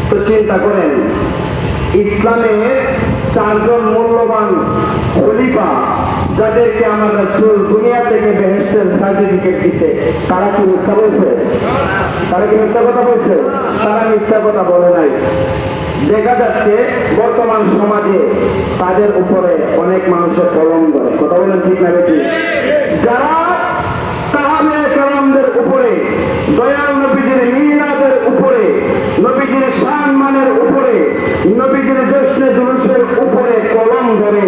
তো চিন্তা করেন, ইসলামের চারজন মূল্যবান খলিফা যাদেরকে আমার রাসূল দুনিয়া থেকে বেহেশতের সার্টিফিকেট দিছে, তারা কি মিথ্যা বলছে? তারা কি মিথ্যা কথা বলছে? তারা মিথ্যা কথা বলে নাই। দেখা যাচ্ছে বর্তমান সমাজে তাদের উপরে অনেক মানুষের কলম ধরে। কথা বলেন ঠিক না বেশি? যারা সাহাবায়ে কেরামদের উপরে, দয়াল নবীজির মিলাদের উপরে, নবীজির সম্মানের উপরে, নবীজির জশ্নে জুলুসের উপরে কলম ধরে,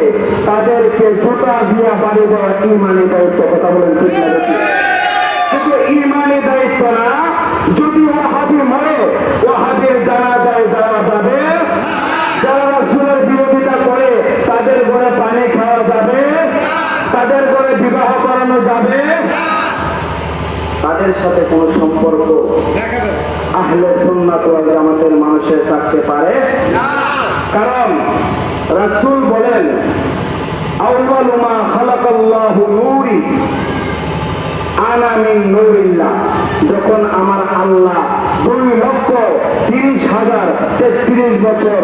তাদেরকে জুতা দিয়া বাড়ি দেওয়া ঈমানি দায়িত্ব। কথা বলেন ঠিক না বেশি? শুধু ঈমানি দায়িত্ব না, যদি ওয়াহাবি মরে ওয়াহাবির জানাজায় যাওয়া যাবে, যারা রাসূলের বিরোধিতা করে তাদের ঘরে পানি খাওয়া যাবে, তাদের ঘরে বিবাহ করানো যাবে, তাদের সাথে কোন সম্পর্ক আহলে সুন্নাত ওয়াল জামাতের মানুষের থাকতে পারে না। কারণ রাসূল বলেন, আউয়ালু মা খালাকাল্লাহু নূরি আনা মিন নূরিল্লাহ। যখন আমার আল্লাহ 2,30,33 বছর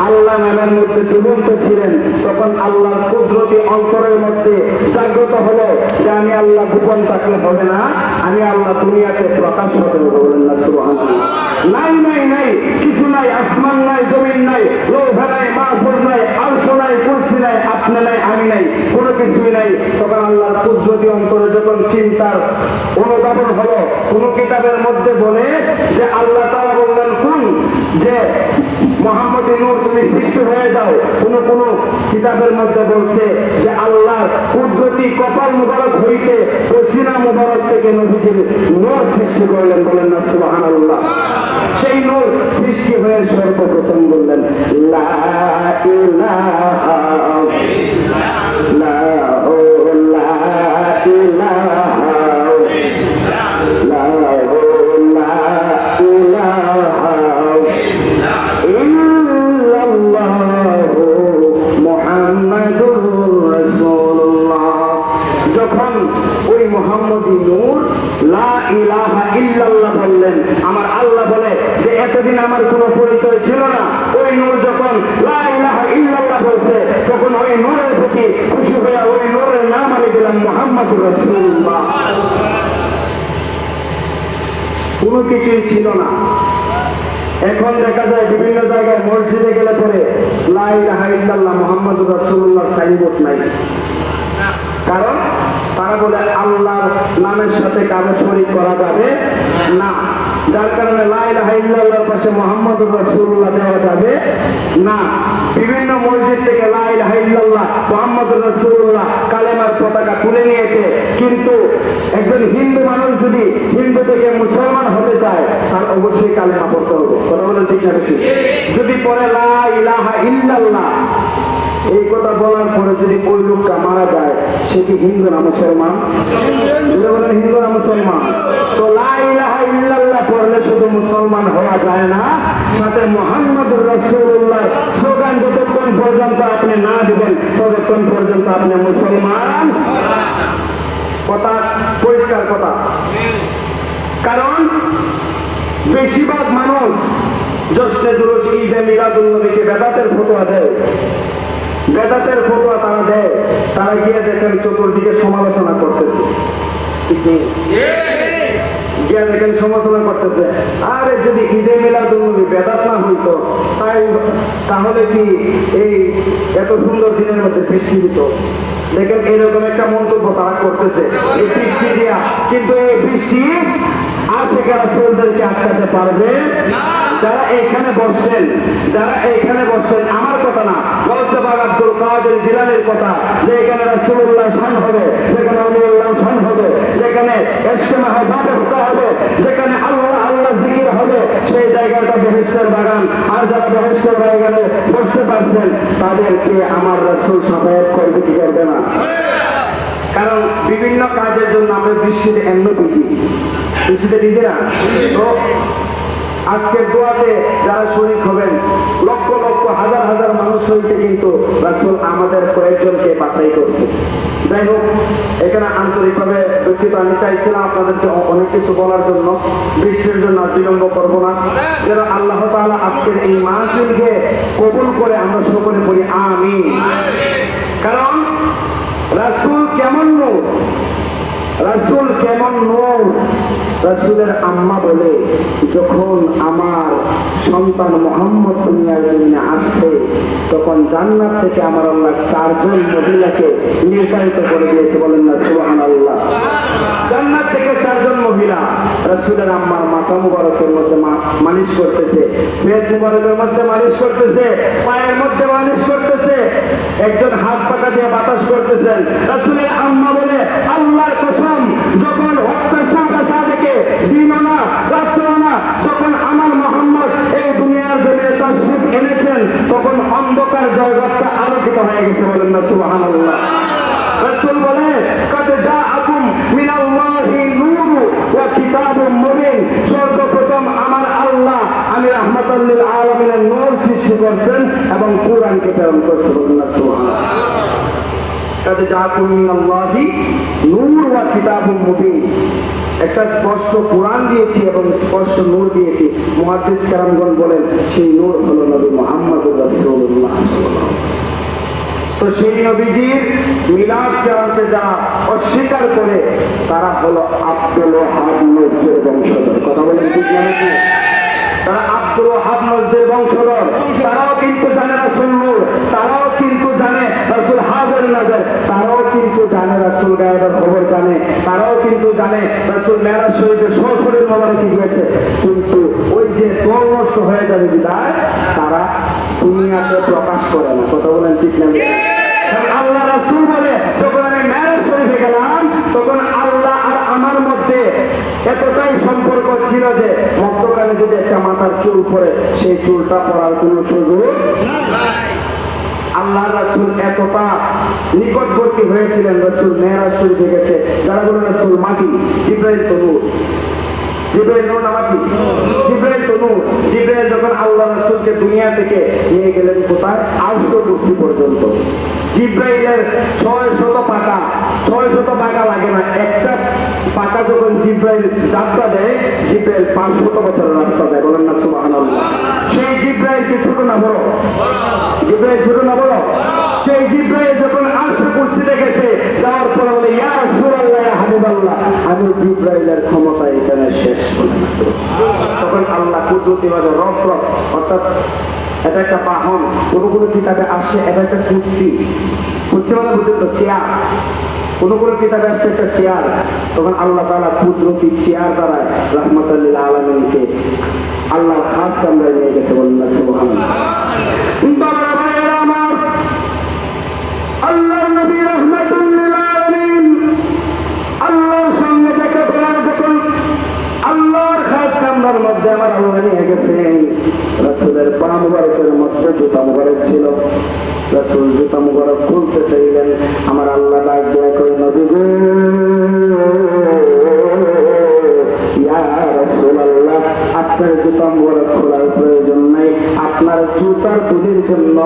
আল্লাহ নামের মধ্যে ডুবন্ত ছিলেন, তখন আল্লাহর কুদরতি অন্তরের মধ্যে জাগ্রত হলো যে আমি আল্লাহ গোপন থাকলে হবে না, আমি আল্লাহ দুনিয়াতে প্রকাশ হতে হবে। বলেন না সুবহানাল্লাহ। নাই নাই নাই, কিছু নাই, আসমান নাই, জমিন নাই, লৌহ নাই, মাহফুজ নাই, আরশ নাই, কুরসি নাই, আপনি নাই, আমি নাই, কোনো কিছুই নাই। তখন আল্লাহর কুদরতি অন্তরে যখন চিন্তার অনুধাবন হলো, কোন কিতাবের মধ্যে বলে যে আল্লাহ তাআলা বললেন কোন যে মুহাম্মদ নূর তুমি সৃষ্টি হয়ে যাও, কোন কোন কিতাবের মধ্যে বলছে যে আল্লাহ কুদরতি কপাল মুবারক হইতে পসিনা মুবারক থেকে নবীজির নূর সৃষ্টি করলেন। বলেন না সুবহানাল্লাহ। সেই নূর সৃষ্টি হয়ে সর্বপ্রথম বললেন লা ইলাহা ইল্লাল্লাহ, লা ইলাহা যখন ওই মুহাম্মদী নূর লা ইলাহা ইল্লাল্লাহ বললেন, আমার আল্লাহ বলে যে এতদিন আমার কোনো পরিচয় ছিল না। ওই নূর যখন লা ইলাহা ইল্লাল্লাহ বলছে, তখন ওই নূরের প্রতি খুশি হয়ে ওই নূরের নাম আমি দিলাম মুহাম্মদুর রাসূলুল্লাহ। কোনো কিছুই ছিল না। এখন দেখা যায় বিভিন্ন জায়গায় মসজিদে গেলে পরে লা ইলাহা ইল্লাল্লাহ মুহাম্মাদুর রাসূলুল্লাহ সাইনবোর্ড নাই। কারণ তারা বলে আল্লাহর নামের সাথে কারো শরীক করা যাবে না, যার কারণে লা ইলাহা ইল্লাল্লাহর পাশে মুহাম্মাদুর রাসূলুল্লাহ দেওয়া যাবে না। বিভিন্ন মসজিদ থেকে লা ইলাহা ইল্লাল্লাহ মুহাম্মাদুর রাসূলুল্লাহ কালেমার পতাকা তুলে নিয়েছে। কিন্তু একজন হিন্দু মানুষ যদি হিন্দু থেকে মুসলমান হতে চায়, তার অবশ্যই কালেমা পড়তে হবে। কথা বলেন ঠিক না বেশি? যদি পরে লা ইলাহা ইল্লাল্লাহ এই কথা বলার পরে যদি ওই লোকটা মারা যায়, সে কি হিন্দু না মুসলমান? বলেন হিন্দু না মুসলমান? তো লা ইলাহা ইল্লাল্লাহ পড়লে শুধু মুসলমান হওয়া যায় না, সাথে মুহাম্মাদুর রাসূলুল্লাহ স্লোগান যতক্ষণ পর্যন্ত আপনি না দিবেন ততক্ষণ পর্যন্ত আপনি মুসলমান। কথা পরিষ্কার কথা। কারণ বেশিরভাগ মানুষ জশ্নে জুলুস ঈদে মিলাদুন নবীকে বেদাতের ফতোয়া দেয়। বেদাতের ফতোয়া তারা দেয়, তারা গিয়ে দেখেন চতুর্দিকে সমালোচনা করতেছে, গিয়ে দেখেন সমালোচনা করতেছে। আরে যদি ঈদে মিলাদুন্নবী বেদাত না হইতো তাহলে কি এই এত সুন্দর দিনের মধ্যে বৃষ্টি দিত? দেখেন এরকম একটা মন্তব্য তারা করতেছে এই বৃষ্টি দিয়া, কিন্তু এই বৃষ্টি আশিক রাসূলদেরকে আটকাতে পারবে যারা এখানে বসছেন, যারা এখানে বসছেন আমার কথা না, গৌসে পাক আব্দুল কাদের জিলানীর কথা, যে এখানে রাসূলুল্লাহ শান হবে, যেখানে আল্লাহ শান হবে, যেখানে ইশকে মাহবাবে হুকা হবে, যেখানে আল্লাহ আল্লাহ জিকির হবে, সেই জায়গাটা বেহেশতের বাগান। আর যারা বেহেশতের বাগানে বসতে পারছেন তাদেরকে আমার রাসূল সাফায়াত করবে কি করবে না? কারণ বিভিন্ন কাজের জন্য আমরা বৃষ্টিতে এমনি বুঝি, বৃষ্টিতে নিজেরা তো আজকের দোয়াতে যারা শরীক হবেন, লক্ষ লক্ষ হাজার হাজার মানুষ হইতে কিন্তু রাসূল আমাদের কয়েকজনকে বাছাই করছে। যাই হোক, এখানে আন্তরিকভাবে দুঃখিত, আমি চাইছিলাম আপনাদেরকে অনেক কিছু বলার জন্য, বৃষ্টির জন্য বিলম্ব করব না, যেন আল্লাহ তাআলা আজকের এই মাহফিলকে কবুল করে আমরা সকলে বলি আমিন। কারণ রাসূল কেমন নূর, রাসূল কেমন নূর। রাসূলের আম্মা বলে, যখন আমার সন্তান মুহাম্মদ দুনিয়ার জমিনে আসছে তখন জান্নাত থেকে আমার আল্লাহ 4 জন মহিলাকে নির্ধারিত করে দিয়েছে, বলেন না সুবহানাল্লাহ। জান্নাত থেকে 4 জন মহিলা রাসূলের আম্মার মাথা মুবারকের মধ্যে মালিশ করতেছে, পেট মুবারকের মধ্যে মালিশ করতেছে, পায়ের মধ্যে মালিশ করতেছে, একজন হাত পাকা দিয়ে বাতাস করতেছেন। রাসূলের আম্মা বলে, আল্লাহর কসম, যখন থেকে দিনও না রাত্রও না, যখন আমার মুহাম্মদ এই দুনিয়ার জমিনে তাশরীফ এনেছেন তখন অন্ধকার জগৎটা আলোকিত হয়ে গেছে, বলেন না সুবহানাল্লাহ। রাসূল বলে, কদ জাআকুম মিনাল্লাহি নূরু ওয়া কিতাবুম মুবিন, সর্বপ্রথম আমার আল্লাহ আমি রাহমাতুল লিল আলামিনের নূর সৃষ্টি করেছেন এবং কোরআনকে প্রেরণ করেছেন, বলেন না সুবহানাল্লাহ। কদ জাআকুম মিনাল্লাহি নূর ওয়া কিতাবুম মুবিন, একটা স্পষ্ট কোরআন দিয়েছি এবং স্পষ্ট নূর দিয়েছি। মুহাদ্দিস কেরামগণ বলেন সেই নূর হলো নবী মুহাম্মদুর রাসূলুল্লাহ সাল্লাল্লাহু আলাইহি ওয়াসাল্লাম। তো সেই নবীজির মিলাদ জানাতে যারা অস্বীকার করে তারা হলো আব্দুল ওয়াহাব নজদের বংশধর। কথা বলেন ঠিক জানেন কি? তারা আব্দুল ওয়াহাব নজদের বংশধর। তারাও কিন্তু জানে রাসূল নূর, তারাও কিন্তু জানে রাসূল হাজির নাজির, তারাও কিন্তু জানে রাসূল গায়েবের খবর জানে, তারাও কিন্তু জানে রাসূল মেরাজ শরীফে সশরীর মোবারক গিয়েছে, কিন্তু ওই যে দল নষ্ট হয়ে যাবে বিদায় তারা দুনিয়াতে প্রকাশ করে না। কথা বলেন ঠিক না? আল্লাহ রাসূল বলে, যখন আমি মেরাজ শরীফে গেলাম তখন আল্লাহ আর আমার মধ্যে এতটাই সম্পর্ক ছিল যে মধ্যখানে যদি একটা মাথার চুল পড়ে সেই চুলটা পড়ার কোনো সুযোগ নাই। আল্লাহ রাসূল এতটা নিকটবর্তী হয়েছিলেন, রাসূল মেরাজ শরীফে গেছে, যারা বলে রাসূল মাটি, জিবরাইল তো নূর, জিবরাইল নূর না মাটি? জিবরাইল তো নূর। জিবরাইল যখন আল্লাহ রাসূলকে দুনিয়া থেকে নিয়ে গেলেন কোথায়? আরশ কুরসি পর্যন্ত। জিবরাইলের 600 পাকা লাগে না, একটা পাকা যখন জিবরাইল যাত্রা দেয়, জিবরাইল 500 বছরের রাস্তা দেয়, বলেন না সুবহানাল্লাহ। সেই জিবরাইল কি ছোট না বড়? জিবরাইল ছোট না বড়? সেই জিবরাইল যখন আরশ কুরসি দেখেছে, যাওয়ার পরে বলে, ইয়া রাসূলুল্লাহ, ইয়া হাবিবাল্লাহ, আমি জিবরাইলের ক্ষমতা এখানে শেষ। তখন আল্লাহ কুদরতিভাবে রফ অর্থাৎ এটা একটা বাহন, কোন কোন কিতাবে আসছে এটা একটা কুরসি, কুরসি মানে বুঝতে তো চেয়ার, কোন কোন কিতাবে আসছে একটা চেয়ার। তখন আল্লাহ তাআলা কুদরতি চেয়ার দ্বারা রাহমাতুল লিল আলামিনকে আল্লাহ খাস কামরায় নিয়ে গেছে, বলেন না সুবহানাল্লাহ। আল্লাহর নবী রাহমাতুল লিল আলামিন আল্লাহর সঙ্গে দেখা করার যখন আল্লাহর খাস কামরার মধ্যে আমার আল্লাহ নিয়ে গেছেন, রাসূলের পা মুবারকের মধ্যে জুতা মুবারক ছিল। রাসূল জুতা মুবারক খুলতে চাইলেন, আমার আল্লাহ ডাক দেয়া করে, নবী গো, ইয়া রাসূলুল্লাহ, আপনার জুতা মুবারক খোলার প্রয়োজন নাই, আপনার জুতার দুলির জন্য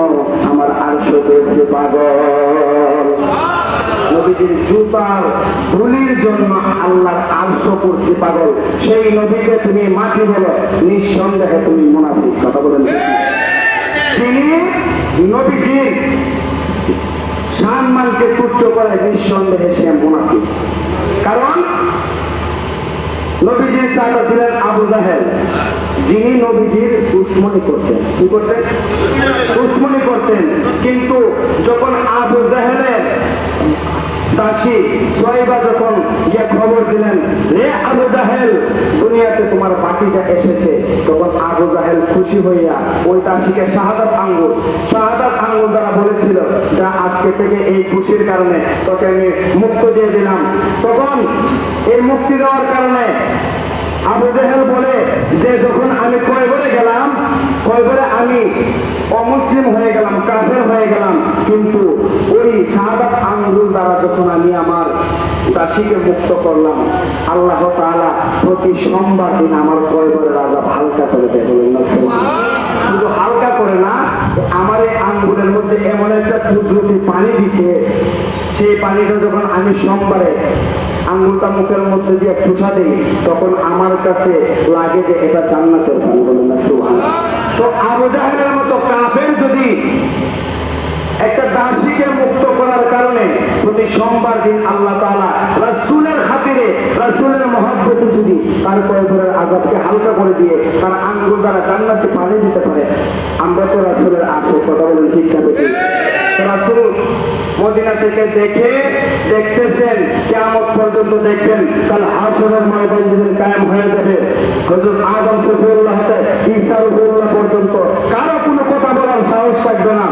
আমার আরশ হয়েছে পাগল। নবীজির জুতার ধুলির জন্য আল্লাহর আরশ কুরসি পাগল। সেই নবীকে তুমি মাটি বলো, নিঃসন্দেহে তুমি মুনাফিক। কথা বলেন, যিনি নবীজির সম্মানকে তুচ্ছ করে নিঃসন্দেহে সে মুনাফিক। কারণ নবীজির চাচা ছিলেন আবু জাহেল, যিনি নবীজির দুশমনি করতেন। কি করতেন? দুশমনি করতেন। কিন্তু যখন আবু জাহেলের দাসী সোয়াইবা যখন গিয়ে খবর দিলেন, রে আবু জাহেল, দুনিয়াতে তোমার বাতিজা এসেছে, তখন আবু জাহেল খুশি হইয়া ওই দাসীকে শাহাদাত আঙ্গুল দ্বারা বলেছিল, যা আজকে থেকে এই খুশির কারণে তোকে আমি মুক্ত দিয়ে দিলাম। তখন এই মুক্তি দেওয়ার কারণে আবু জাহেল বলে যে যখন আমি কয়বরে গেলাম, কয়বরে আমি অমুসলিম হয়ে গেলাম, কাফের হয়ে গেলাম, কিন্তু ওই শাহাদাত আঙ্গুল দ্বারা যখন আমি আমার দাসীকে মুক্ত করলাম, আল্লাহ তাআলা প্রতি সোমবার দিন আমার কয়বরের আযাব হালকা করে দেয়। বলেন না? শুধু হালকা করে না, আমার এই আঙ্গুলের মধ্যে এমন একটা কুদরতি পানি দিচ্ছে, সেই পানিটা যখন আমি সোমবারে আঙ্গুলটা মুখের মধ্যে দিয়ে চুষা দিই, তখন আমার কাছে লাগে যে এটা জান্নাতের পানি। বলেন না সুবহানাল্লাহ। তো আবু জাহেলের মতো কাফের যদি একটা দাসীকে মুক্ত করার কারণে প্রতি সোমবার দিন আল্লাহ তাআলা রাসূলের খাতিরে, রাসূলের মহব্বতে যদি তার কয়বরের আযাবকে হালকা করে দিয়ে তার আঙ্গুল দ্বারা জান্নাতে পানি দিতে পারে, আমরা তো রাসূলের আশে। কথা বলেন ঠিক না? রাসূল মদিনা থেকে দেখতেছেন কিয়ামত পর্যন্ত দেখবেন, কাল হাশরের ময়দান যেদিন কায়েম হয়ে যাবে, হযরত আদম সফিউল্লাহ হতে ঈসা রূহুল্লাহ পর্যন্ত কারো কোনো কথা বলার সাহস থাকবে না।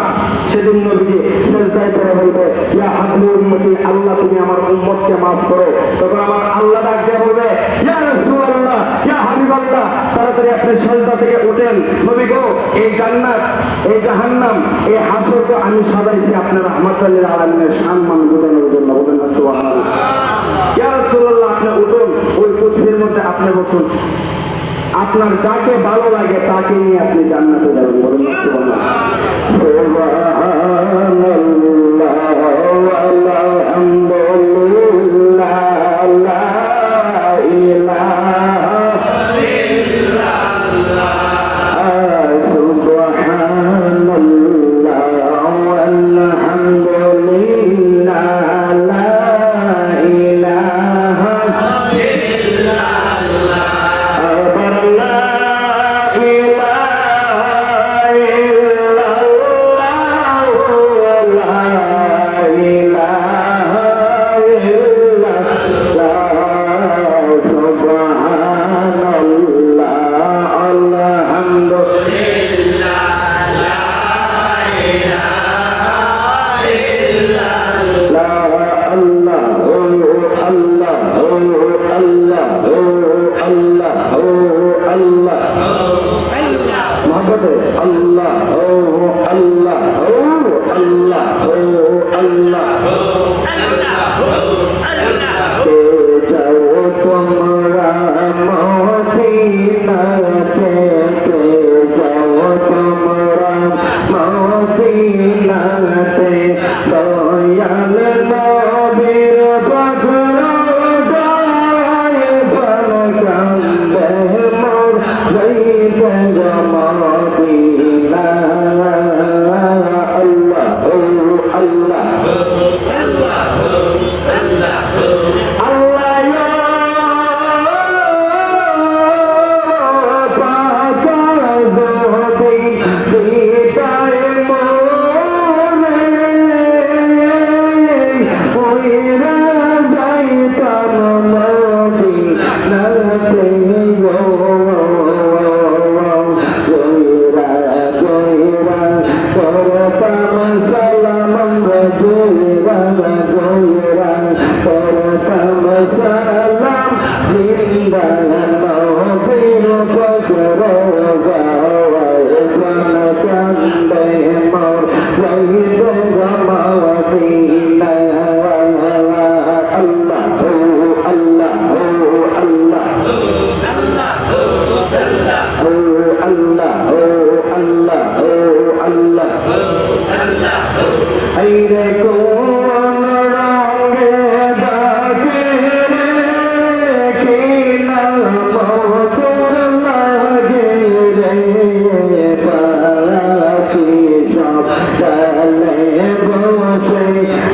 সেদিন নবীজি সিজদায় পড়ে বলবে, ইয়া হাবলি উম্মতি, আল্লাহ তুমি আমার উম্মতকে maaf করো। তখন আমার আল্লাহ ডাক দিয়ে বলবে, ইয়া রাসূলুল্লাহ, ইয়া হাবিবাল্লাহ, তাড়াতাড়ি আপনি সিজদা থেকে উঠেন। নবী গো, এই জান্নাত, এই জাহান্নাম, এই হাশর তো আমি সাজাইছি আপনার রাহমাতুল লিল আলামিনের সম্মান বোঝানোর জন্য। বলেন না সুবহানাল্লাহ। ইয়া রাসূলুল্লাহ, আপনি উঠুন, ওই কুরসির মধ্যে আপনি বসুন, আপনার যাকে ভালো লাগে তাকে নিয়ে আপনি জান্নাতে যাবেন। বলেন না সুবহানাল্লাহ। সুবহানাল্লাহ আলহামদুলিল্লাহ লা ইলাহা ইল্লাল্লাহ সুবহানাল্লাহ আলহামদুলিল্লাহ লা ইলাহা ইল্লাল্লাহ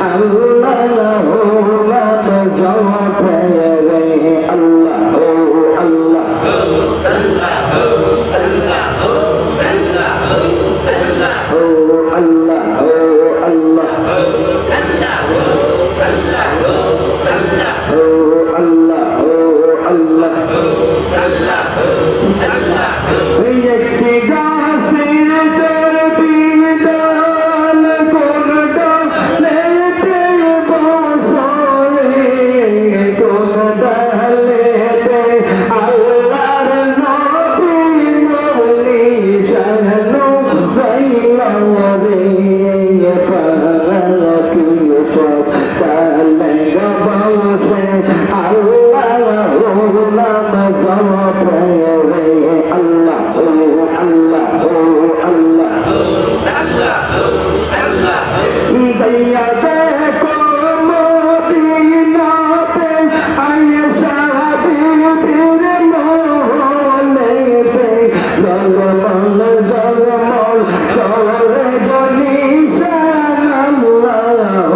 I'm চাইয়া দেখো মদিনাতে আয়েশা বিবির মহলেতে জলমল জলমল করে গনিশান আল্লাহ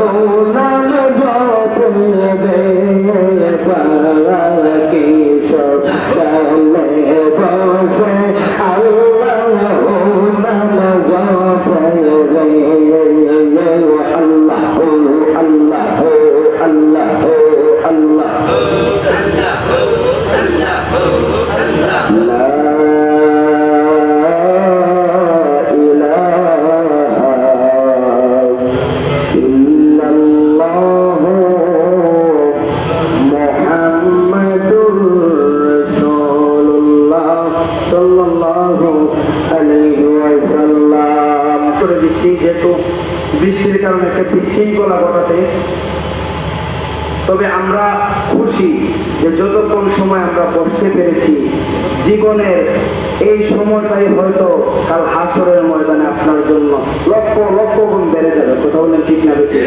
নাম জপবে পাকি সব চলে বসে আল্লাহ নাম জপবে আল্লাহ আল্লাহ আল্লাহ আল্লাহ লা ইলাহা ইল্লাল্লাহ মুহাম্মাদুর রাসূলুল্লাহ সাল্লাল্লাহু আলাইহি ওয়াসাল্লাম। করে দিচ্ছি যেহেতু বৃষ্টির কারণে একটা বিশৃঙ্খলা ঘটাতে, তবে আমরা খুশি যে যতক্ষণ সময় আমরা বসতে পেরেছি, জীবনের এই সময়টাই হয়তো কাল হাসরের ময়দানে আপনার জন্য লক্ষ লক্ষ গুণ বেড়ে যাবে। কথা বলেন ঠিক না বেশি?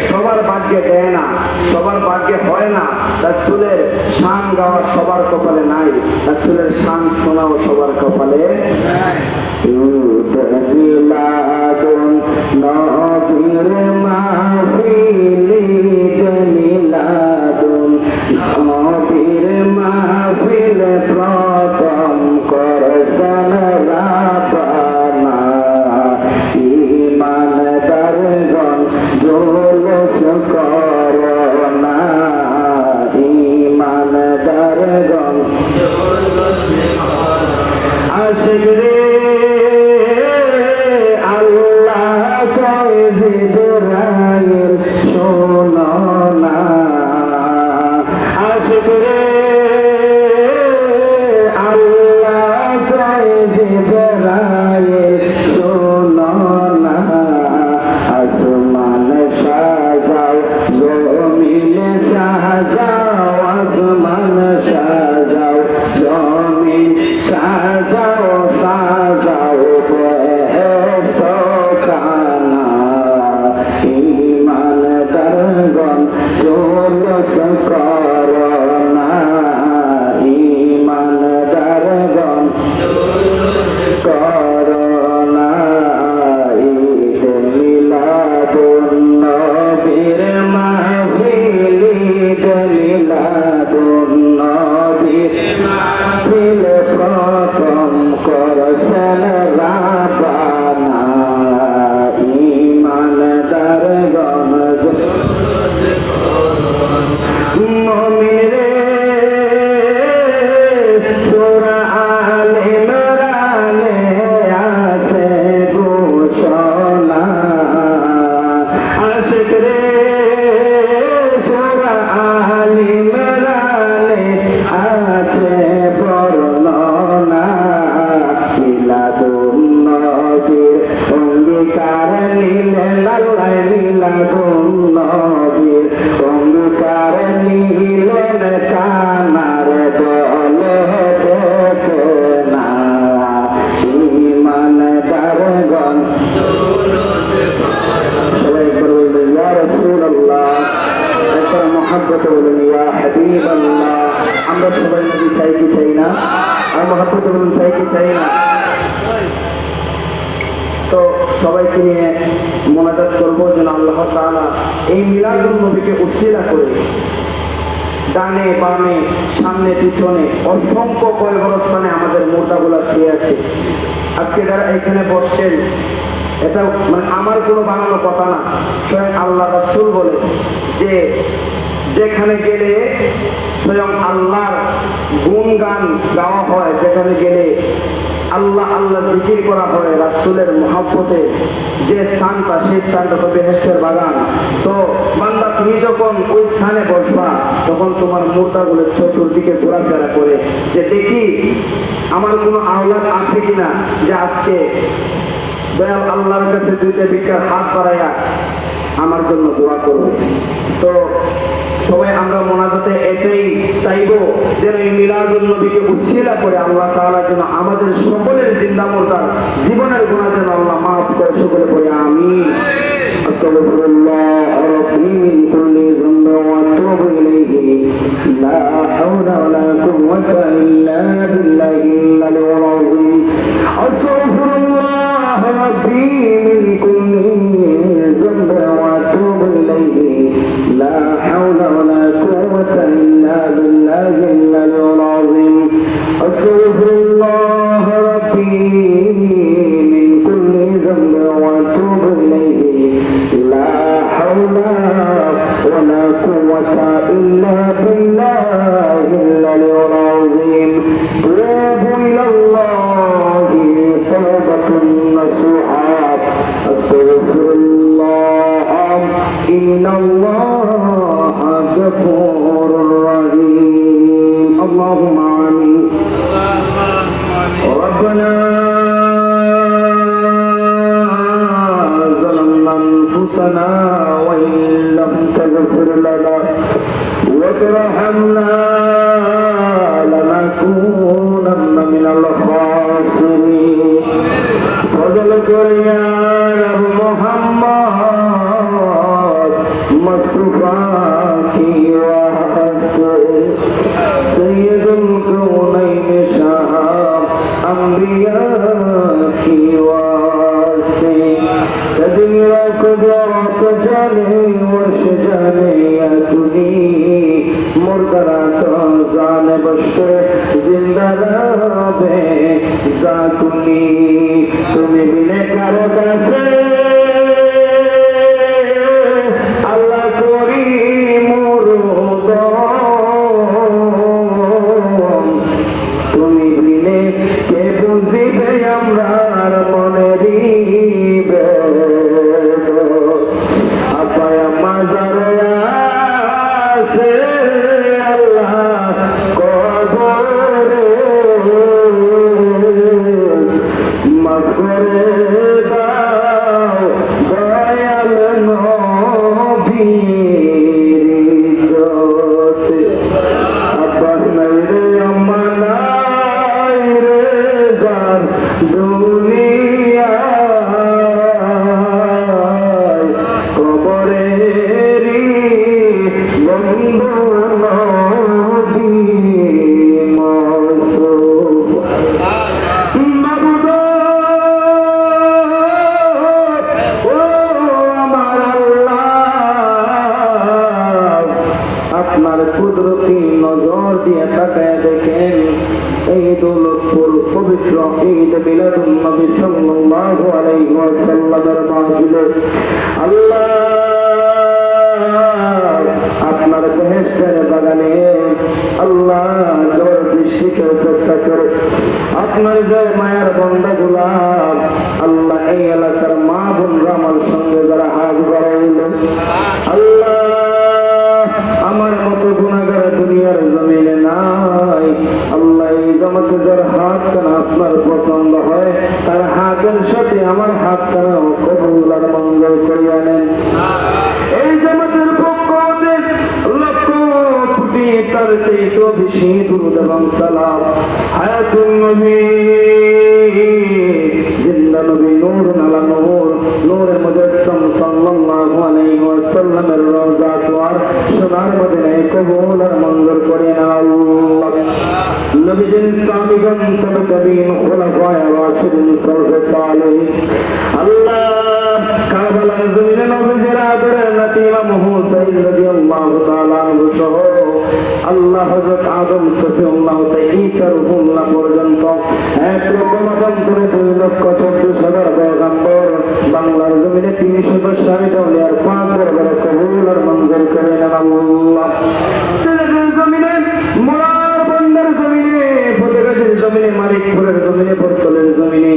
সবার ভাগ্যে দেয় না, সবার ভাগ্যে হয় না। রাসূলের শান গাওয়া সবার কপালে নাই, রাসূলের শান শোনাও সবার কপালে মিলাদুন নবীর মাহফিলে মিলাদুন নবীর মাহফিলে প্রথম করছেন রাব্বানা ঈমানদারগণ জুলুস করোনা ঈমানদারগণ আশিক রে আল্লাহ কয় জিবরাইল শোনো না আশিক রে আল্লাহ কয় জিবরাইল শোনো না আসমান সাজাও জমিন সাজাও আসমান সাজাও জমিন সাজাও সাজাও বেহেশত খানা ঈমানদারগণ জুলুস করোনা ঈমানদারগণ জুলুস করোনা ঈদ মিলাদুন নবীর মাহফিল ঈদ মিলাদুন নবীর মাহফিল প্রথম করছেন রাব্বানা ঈমানদারগণ মুমিন রে সূরা আলে ইমরানে আছে ঘোষণা আশিক রে সূরা আলে ইমরানে আছে বর্ণনা মিলাদুন নবীর অঙ্গীকার নিলেন আল্লাহ মিলাদুন নবীর অঙ্গীকার নিলেন কানার দলে দেখে না ঈমানদারগণ সবাই একবার বলবেন ইয়া রাসূলুল্লাহ, একবার মুহাব্বত বলুন ইয়া হাবিবাল্লাহ। আমরা সবাই নবী চাই কি চাই না? আর মুহাব্বত বলুন চাই কি চাই না? তো সবাইকে নিয়ে মোনাজাত করবো যেন আল্লাহ তাআলা এই মিলাদুন নবীকে উসিলা করে ডানে বামে সামনে পিছনে অসংখ্য কবরস্থানে আমাদের মুর্দাগুলা শুয়ে আছে। আজকে যারা এখানে বসছেন, এটা মানে আমার কোনো বানানো কথা না, স্বয়ং আল্লাহ রাসূল বলে যে যেখানে গেলে স্বয়ং আল্লাহর গুণগান গাওয়া হয়, যেখানে গেলে আল্লাহ আল্লাহ জিকির করা হয়, রাসূলের মহব্বতে যে স্থানটা, সেই স্থানটা তো বেহেশতের বাগান। তো বান্দা তুমি যখন ওই স্থানে বসবা, তখন তোমার মুর্দাগুলো চতুর্দিকে ঘোরাফেরা করে যে দেখি আমার কোনো আওলাদ আছে কিনা, যে আজকে দয়াল আল্লাহর কাছে দুইটা ভিক্ষার হাত বাড়াইয়া আমার জন্য দোয়া করবে। তো সবাই আমরা মোনাজাতে এটাই চাইবো যেন এই মিলাদুন নবীকে উসিলা করে আল্লাহ তাআলা যেন আমাদের সকলের জিন্দা মুর্দার জীবনের গুনাহ যেন আল্লাহ মাফ করে সকলে পড়ে আমিন। أستغفر الله ربي من كل ذنب وأتوب إليه لا حول ولا قوة إلا بالله العلي العظيم أستغفر الله ربي من كل ذنب وأتوب إليه لا حول ولا قوة إلا بالله العلي العظيم أستغفر الله ربي من كل ذنب وأتوب إليه لا حول ولا قوة إلا بالله العلي العظيم توبوا إلى الله توبة نصوحا أستغفر الله إن الله غفور رحيم اللهم آمين ربنا ظلمنا أنفسنا وإن لم تغفر لنا وترحمنا لنكونن من الخاسرين فضلك يا محمد مصطفى की वास्ते सैयद الكونين शाह अंबिया की वास्ते कदीरा कुदरत जाने वर्ष जाने अतुनी मुर्दरा तो जाने बश्ते जिंदा रहे जाकुनी तुम्हें बिने करो कैसे अल्लाह कोरी मुरुद তুমি বিনে কে বুঝিবে আমরার মনেরই আপায় মাজারে আছে আল্লাহ কবরে মাফ করে দাও দয়াল নবীর ইজ্জতে আব্বা নাই রে আম্মা নাই রে জান দুনিয়ায় কবরেরই বন্ধু নবী মাসুম মাবুদ ও আমার আল্লাহ আপনার কুদরতি নজর দিয়ে তাকায় দেখেন এই দৌলতপুর পবিত্র ঈদ মিলাদুন নবী সাল্লাল্লাহু আলাইহি ওয়াসাল্লামের মাহফিলে আল্লাহ আপনার বেহেশতের বাগানে আল্লাহ জোর বৃষ্টিকে উপেক্ষা করে আপনার জয় মায়ের বন্দাগুলা আল্লাহ এই এলাকার মা বোনরা আমার সঙ্গে যারা হাত বাড়াইল আল্লাহ আমার মতো গুনাহগার দুনিয়ার জমিনে নাই আল্লাহ এই জামাতে যার হাত কানা আপনার পছন্দ হয় তার হাতের সাথে আমার হাত কানা কবুল আর মঙ্গল করিয়া নেন এই জামাতের পক্ষ হতে লক্ষ কোটি তার চাইতে বেশি দুরূদ এবং সালাম হায়াতুন নবী জিন্দা নবী নূর আলা নূর নূরে মুজাসসাম সাল্লাল্লাহু আলাইহি ওয়াসাল্লামের রওজা তোয়ার সোনার মদিনায় কবুল আর মঞ্জুর করে না আল্লাহ নবীজির সাহাবীগণ তাবেঈন খুলাফায়ে রাশিদিন সালফে সালেহ আল্লাহ কারবালার জমিনে নবীজির আদরের নাতি ইমাম হুসাইন রাদিয়াল্লাহু তাআলা আনহু সহ আল্লাহ হযরত আদম সফিউল্লাহ তে ঈসা রূহুল্লাহ পর্যন্ত এক রকম করে 2,14,000 পয়গম্বর বাংলার জমিনে 300 আউলিয়ার পাক দরবারে কবুল আর মঞ্জুর করে নেন আল্লাহ সিলেটের জমিনে মোরার বন্দর জমিনে ফতেগাজীর জমিনে মালিকপুরের জমিনে বরকলের জমিনে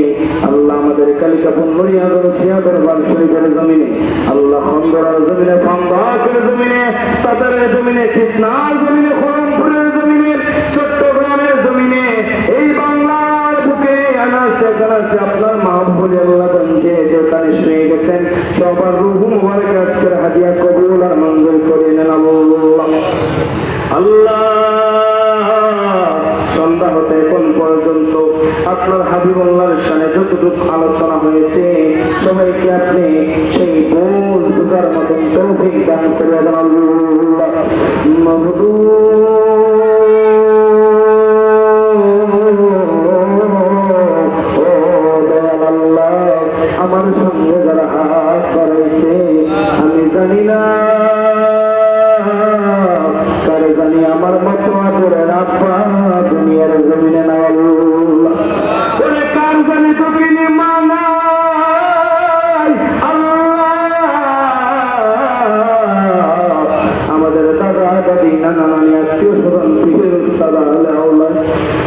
আল্লাহ আমাদের কালিকাপুর নুরিয়াদর সিয়াদর বাল শরীফের জমিনে আল্লাহ খন্দরার জমিনে ফান্দাকের জমিনে তাতারের জমিনে চিতনার জমিনে খরমপুরের জমিনে চট্টগ্রামের জমিনে এই বাংলার বুকে আনাসে কানাসে আপনার মাহবুব আল্লাহ যে যেখানে শুয়ে গেছেন সবার রূহ মুবারক আজকের হাদিয়া কবুল আর মঞ্জুর করে নেন আল্লাহ আল্লাহ সন্ধ্যা হতে এখন পর্যন্ত আপনার হাবিবুল্লাহর শানে যতটুকু আলোচনা হয়েছে সবাইকে আপনি সেই বোঝ তৌফিক দান করে দেন আল্লাহ। আমার সঙ্গে যারা হাত বাড়াইছে আমি জানি না কারে জানি আমার মতো আদরের আব্বা দুনিয়ার জমিনে না আল্লাহ। ওরে কার জানি তো কিনে মানাই আল্লাহ। আমাদের দাদা দাদি নানা নানি আত্মীয় স্বজন পীরের উস্তাদ আহলে হাওলাত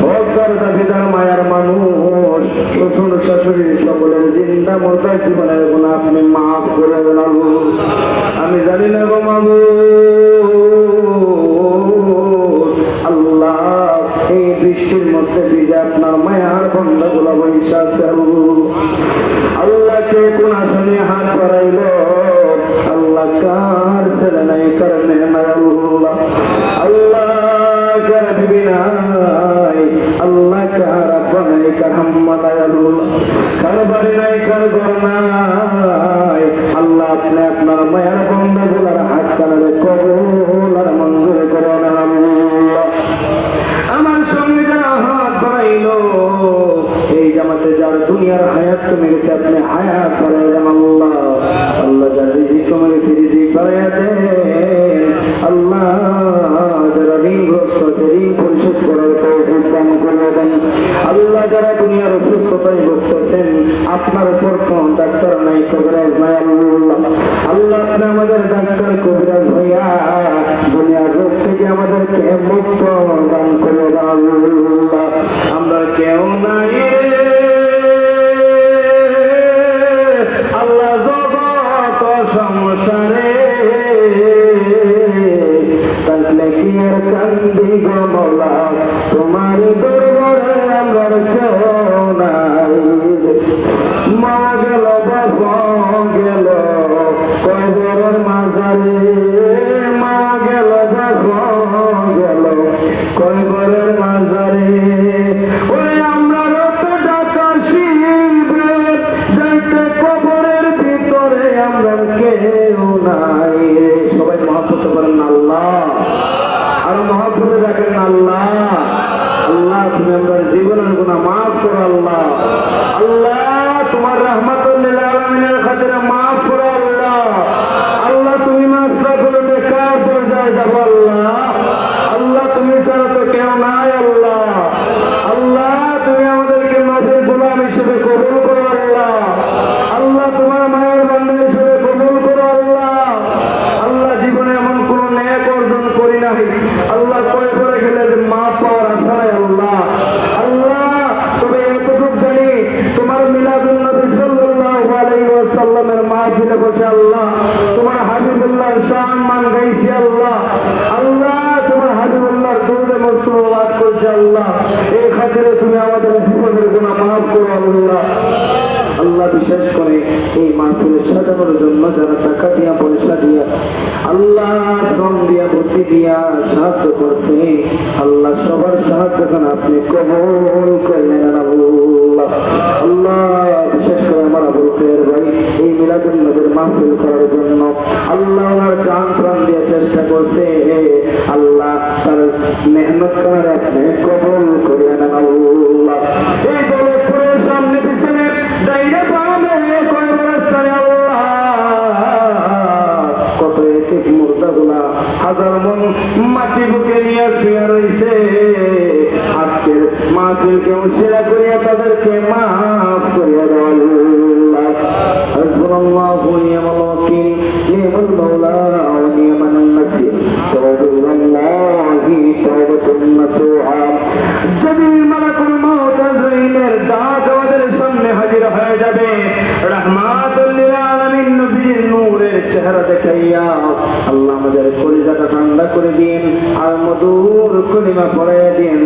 হকদার দাবিদার মায়ার মানুষ শ্বশুর শাশুড়ি সকলের জিন্দা মুর্দা জীবনের গুনাহ আপনি মাফ করে দেন আল্লাহ। আমি জানি না গো মাবুদ আল্লাহ, এই বৃষ্টির মধ্যে ভিজে আপনার মায়ার বন্ধাগুলো বৈশা আছে আল্লাহ। কে কোন আসনে হাত বাড়াইল আল্লাহ, কার ছেলে নাই কার মেয়ে নাই আল্লাহ, আল্লাহ কার বিবি নাই আল্লাহ, কার আব্বা নাই কার আম্মা নাই আল্লাহ, কার বাড়ি নাই কার ঘর নাই আল্লাহ। আপনি আপনার মায়ার বন্ধাগুলার হাত কানারে কবুল আর মঞ্জুর করেন আল্লাহ। আমার সঙ্গে যারা হাত বাড়াইল এই জামাতে যার দুনিয়ার হায়াত কমে গেছে আপনি হায়াত বাড়াই দেন আল্লাহ। আল্লাহ যার রিজিক কমে গেছে রিজিক বাড়াইয়া দেন আল্লাহ। যারা ঋণগ্রস্ত আছে ঋণ পরিশোধ করার তৌফিক দান করে দেন আল্লাহ। যারা দুনিয়ার অসুস্থতায় ভুগতেছেন আপনার উপর কোন ডাক্তার নাই কবিরাজ নাই আল্লাহ, আল্লাহ আপনি আমাদের ডাক্তার কবিরাজ হইয়া দুনিয়ার রোগ থেকে আমাদেরকে মুক্ত দান করে দেন আল্লাহ। আমরা কেউ নাই আল্লাহ জগৎ সংসারে থাকলে কি আর কান্দি গো মওলা তোমার দরবারে আমরা কেউ নাই। মা গেল বাবা গেল কবরের মাঝারে, মা গেল বাবা গেল কবরের মাঝারে। ওই আমরা রত ডাকা শিখবে যাইতে কবরের ভিতরে আমরা কেউ নাই। সবাই মহব্বত করেন আল্লাহ, আর মহব্বতে রাখেন আল্লাহ। আল্লাহ তুমি আমার জীবনের গুনাহ মাফ করো আল্লাহ, আল্লাহ তোমার রহমতুল লিল আলামিনের খাতিরে মাফ করো আল্লাহ। আল্লাহ তুমি মাফ না করলে বেকার পর্যায়ে যাব আল্লাহ, আল্লাহ তুমি ছাড়া তো কেউ নাই আল্লাহ, আল্লাহ তুমি আমাদেরকে মাফের গোলাম হিসেবে কবুল করো আল্লাহ, আল্লাহ তোমার মায়ের বান্দা হিসেবে কবুল করো আল্লাহ। আল্লাহ জীবনে এমন কোন নেক অর্জন করি নাই আল্লাহ, কয়ে পড়ে গেলে যে মা পাওয়ার আশা নাই আল্লাহ, আল্লাহ তবে এতটুকু জানি তোমার মিলাদুন নবী সাল্লাল্লাহু আলাইহি ওয়াসাল্লামের মাহফিলে বসে আল্লাহ তোমার হাবিবুল্লাহর শান মান গাইছি আল্লাহ, আল্লাহ তোমার হাবিবুল্লাহর দুরূদে মুসল্লাত করছি আল্লাহ। এই খাতিরে তুমি আমাদের জীবনের গুনাহ মাফ করো আল্লাহ। আল্লাহ বিশেষ করে এই মাহফিল সাজানোর জন্য যারা টাকা দিয়া পয়সা দিয়া আল্লাহ শ্রম দিয়া বুদ্ধি দিয়া সাহায্য করছে আল্লাহ সবার সাহায্য যেন আপনি কবুল করে নেন আল্লাহ। আল্লাহ বিশেষ করে আমার আবুল খায়ের ভাই এই মিলাদুন নবীর মাহফিল করার জন্য আল্লাহ ওনার জান প্রাণ দিয়ে চেষ্টা করছে আল্লাহ, তার মেহনত করার আপনি কবুল করে নেন আল্লাহ। এই দৌলতপুরের সামনে পিছনে দাইরা পাবে কয়বার আসছে আল্লাহ, কত এক মুর্দাগুলা হাজার মন মাটি বুকে নিয়ে শুয়ে রয়েছে। আজকের মাহফিল কেউ সেরা করিয়া তাদেরকে মাফ করিয়া দাও আল্লাহ। হাসবুনাল্লাহু ওয়া নি'মাল ওয়াকিল, নি'মাল মাওলা ওয়া নি'মান নাসির। তাওবাতুল্লাহি তাওবাতুন নাসুহা। যদি মালাকুল মউত আজরাইলের ডাক আমাদের সামনে হাজির হয়ে যাবে, রাহমাতুল লিল আলামিন নবীর নূরের চেহারা দেখাইয়া আল্লাহ আমাদের কলিজাটা ঠান্ডা করে দিন আর মধুর কলিমা পড়াইয়া দিন।